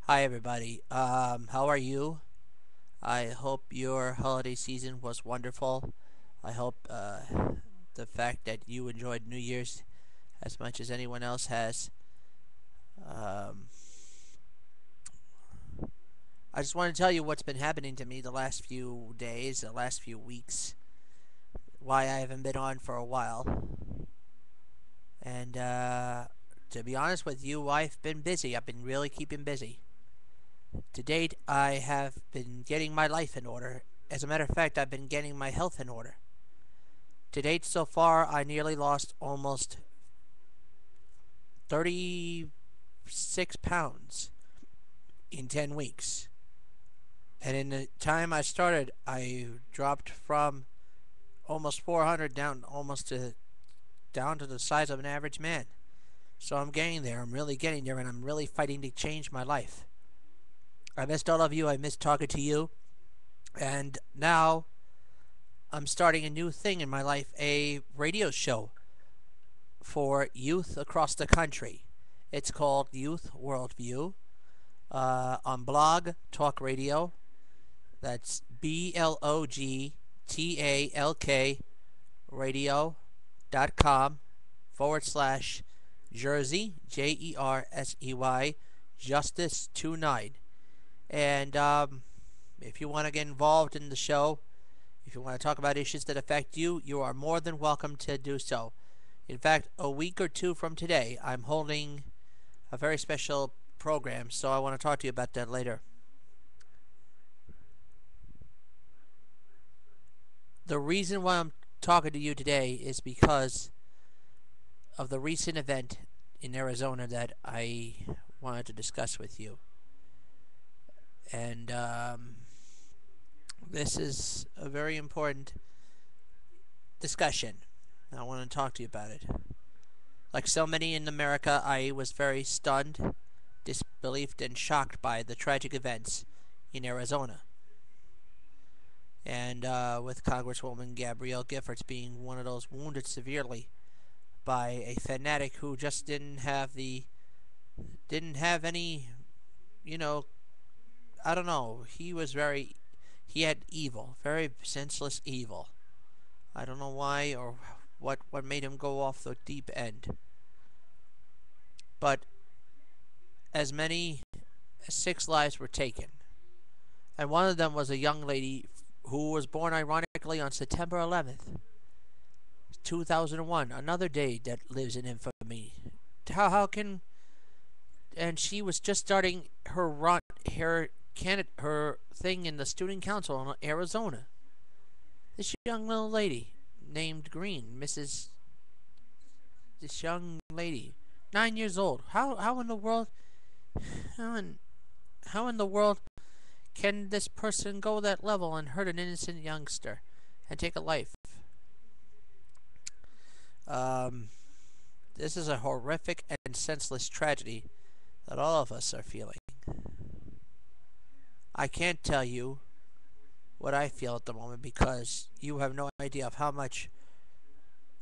Hi, everybody. How are you? I hope your holiday season was wonderful. I hope the fact that you enjoyed New Year's as much as anyone else has. Um, I just want to tell you what's been happening to me the last few days, the last few weeks, why I haven't been on for a while. And to be honest with you, I've been busy. I've been really keeping busy. To date, I have been getting my life in order. As a matter of fact, I've been getting my health in order. To date, so far, I nearly lost almost 36 pounds in 10 weeks. And in the time I started, I dropped from almost 400 down to the size of an average man. So I'm getting there. I'm really getting there, and I'm really fighting to change my life. I missed all of you. I missed talking to you. And now I'm starting a new thing in my life, a radio show for youth across the country. It's called Youth Worldview on Blog Talk Radio. That's BLOGTALK radio.com/ Jersey, JERSEY, Justice 29. And if you want to get involved in the show, if you want to talk about issues that affect you, you are more than welcome to do so. In fact, a week or two from today, I'm holding a very special program, so I want to talk to you about that later. The reason why I'm talking to you today is because of the recent event in Arizona that I wanted to discuss with you. And this is a very important discussion. I want to talk to you about it. Like so many in America, I was very stunned, disbelieved, and shocked by the tragic events in Arizona. And with Congresswoman Gabrielle Giffords being one of those wounded severely by a fanatic who just didn't have any, you know, I don't know. He had evil, very senseless evil. I don't know why or what made him go off the deep end. But as many as 6 lives were taken, and one of them was a young lady who was born ironically on September 11th, 2001, another day that lives in infamy. How can and she was just starting her thing in the student council in Arizona. This young little lady named Green, Mrs. This young lady, 9 years old. How in the world how in how in the world can this person go that level and hurt an innocent youngster and take a life? Um, this is a horrific and senseless tragedy that all of us are feeling. I can't tell you what I feel at the moment because you have no idea of how much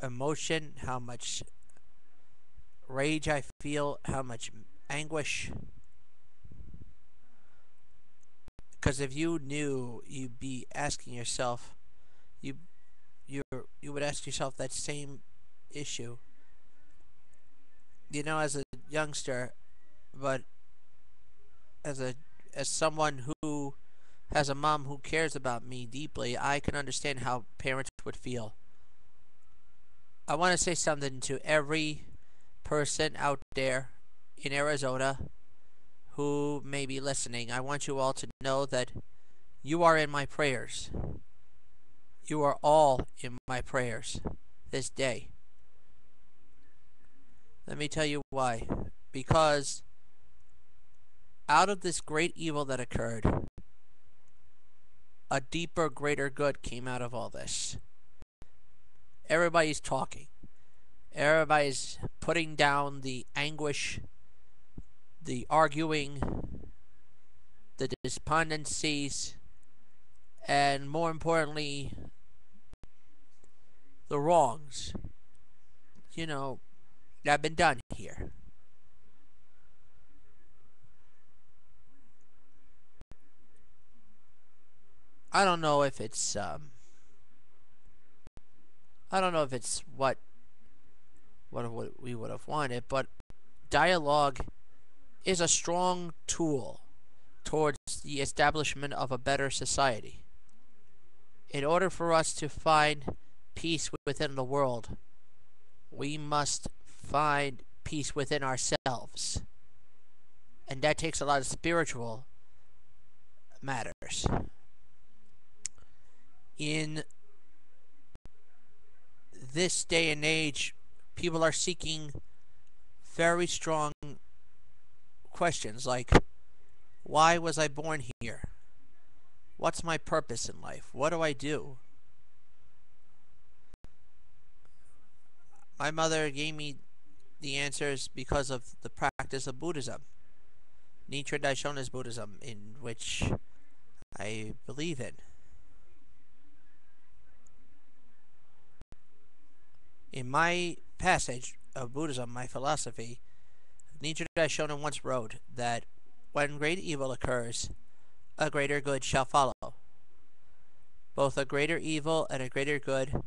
emotion, how much rage I feel, how much anguish. Because if you knew, you'd be asking yourself, you you you would ask yourself that same issue. As a youngster, but as a as someone who has a mom who cares about me deeply, I can understand how parents would feel. I want to say something to every person out there in Arizona who may be listening. I want you all to know that you are in my prayers. You are all in my prayers this day. Let me tell you why. Because out of this great evil that occurred, a deeper, greater good came out of all this. Everybody's talking. Everybody's putting down the anguish, the arguing, the despondencies, and more importantly, the wrongs, that have been done here. I don't know if it's what we would have wanted, but dialogue is a strong tool towards the establishment of a better society. In order for us to find peace within the world, we must find peace within ourselves. And that takes a lot of spiritual matters. In this day and age, people are seeking very strong questions like, why was I born here? What's my purpose in life? What do I do? My mother gave me the answers because of the practice of Buddhism, Nichiren Daishonin's Buddhism, in which I believe in. In my passage of Buddhism, my philosophy, Nichiren Daishonin once wrote that when great evil occurs, a greater good shall follow. Both a greater evil and a greater good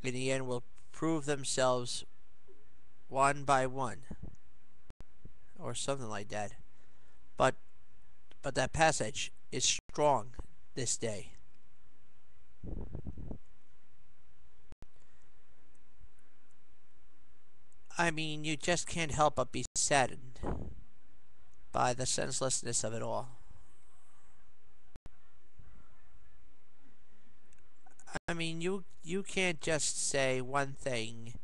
in the end will prove themselves one by one, or something like that. But that passage is strong this day. I mean, you just can't help but be saddened by the senselessness of it all. I mean, you can't just say one thing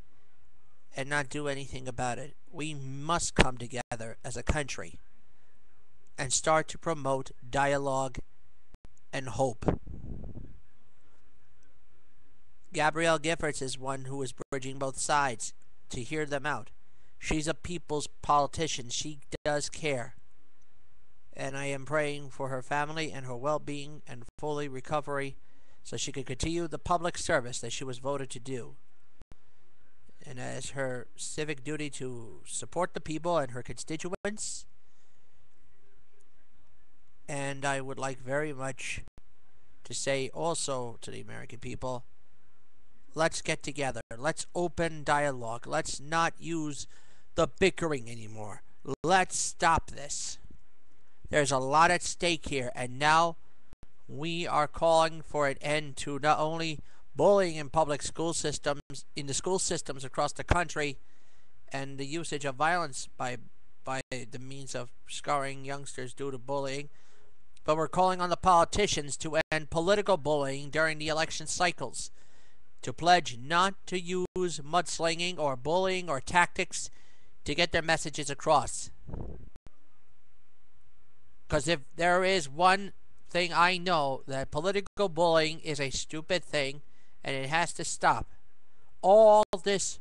and not do anything about it. We must come together as a country and start to promote dialogue and hope. Gabrielle Giffords is one who is bridging both sides to hear them out. She's a people's politician. She does care. And I am praying for her family and her well-being and fully recovery so she can continue the public service that she was voted to do. And as her civic duty to support the people and her constituents. And I would like very much to say also to the American people, let's get together. Let's open dialogue. Let's not use the bickering anymore. Let's stop this. There's a lot at stake here, and now we are calling for an end to not only bullying in public school systems, in the school systems across the country, and the usage of violence by the means of scarring youngsters due to bullying, but we're calling on the politicians to end political bullying during the election cycles, to pledge not to use mudslinging or bullying or tactics to get their messages across. Because if there is one thing I know, that political bullying is a stupid thing and it has to stop. All this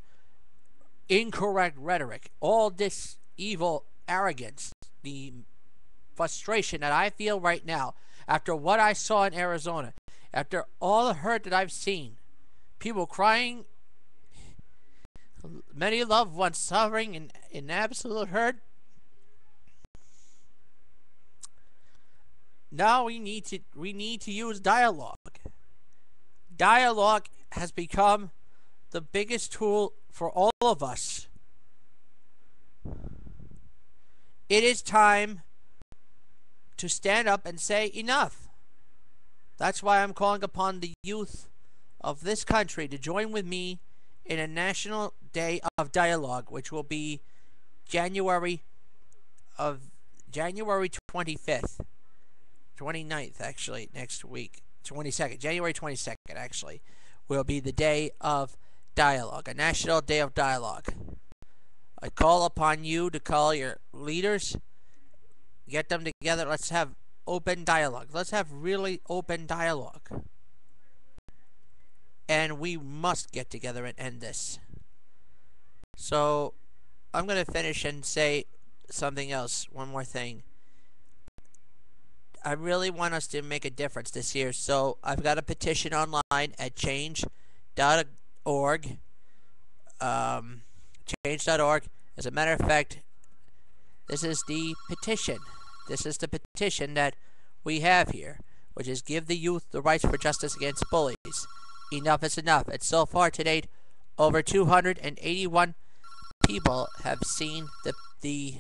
incorrect rhetoric, all this evil arrogance, the frustration that I feel right now after what I saw in Arizona, after all the hurt that I've seen, people crying, many loved ones suffering in absolute hurt. Now we need to use dialogue. Dialogue has become the biggest tool for all of us. It is time to stand up and say enough. That's why I'm calling upon the youth of this country to join with me in a National Day of Dialogue, which will be January 25th. 29th, actually, next week. 22nd, January 22nd, actually, will be the Day of Dialogue, a National Day of Dialogue. I call upon you to call your leaders, get them together. Let's have open dialogue. Let's have really open dialogue. And we must get together and end this. So, I'm going to finish and say something else, one more thing. I really want us to make a difference this year, so I've got a petition online at change.org. Change.org. As a matter of fact, this is the petition. This is the petition that we have here. which is give the youth the rights for justice against bullies. Enough is enough. And so far to date, over 281 people have seen the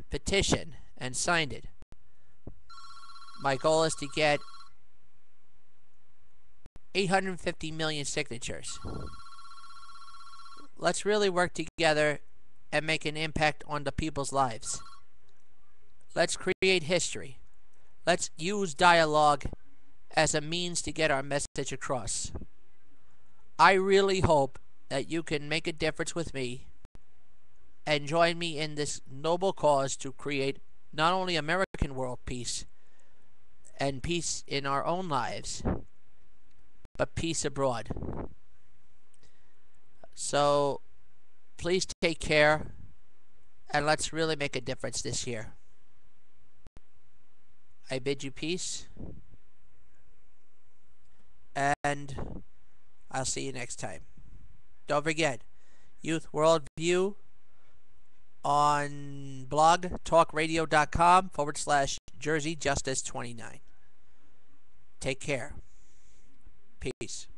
petition and signed it. My goal is to get 850 million signatures. Let's really work together and make an impact on the people's lives. Let's create history. Let's use dialogue as a means to get our message across. I really hope that you can make a difference with me and join me in this noble cause to create not only American world peace and peace in our own lives, but peace abroad. So please take care, and let's really make a difference this year. I bid you peace, and I'll see you next time. Don't forget, Youth Worldview on blog talkradio.com/Jersey Justice 29. Take care. Peace.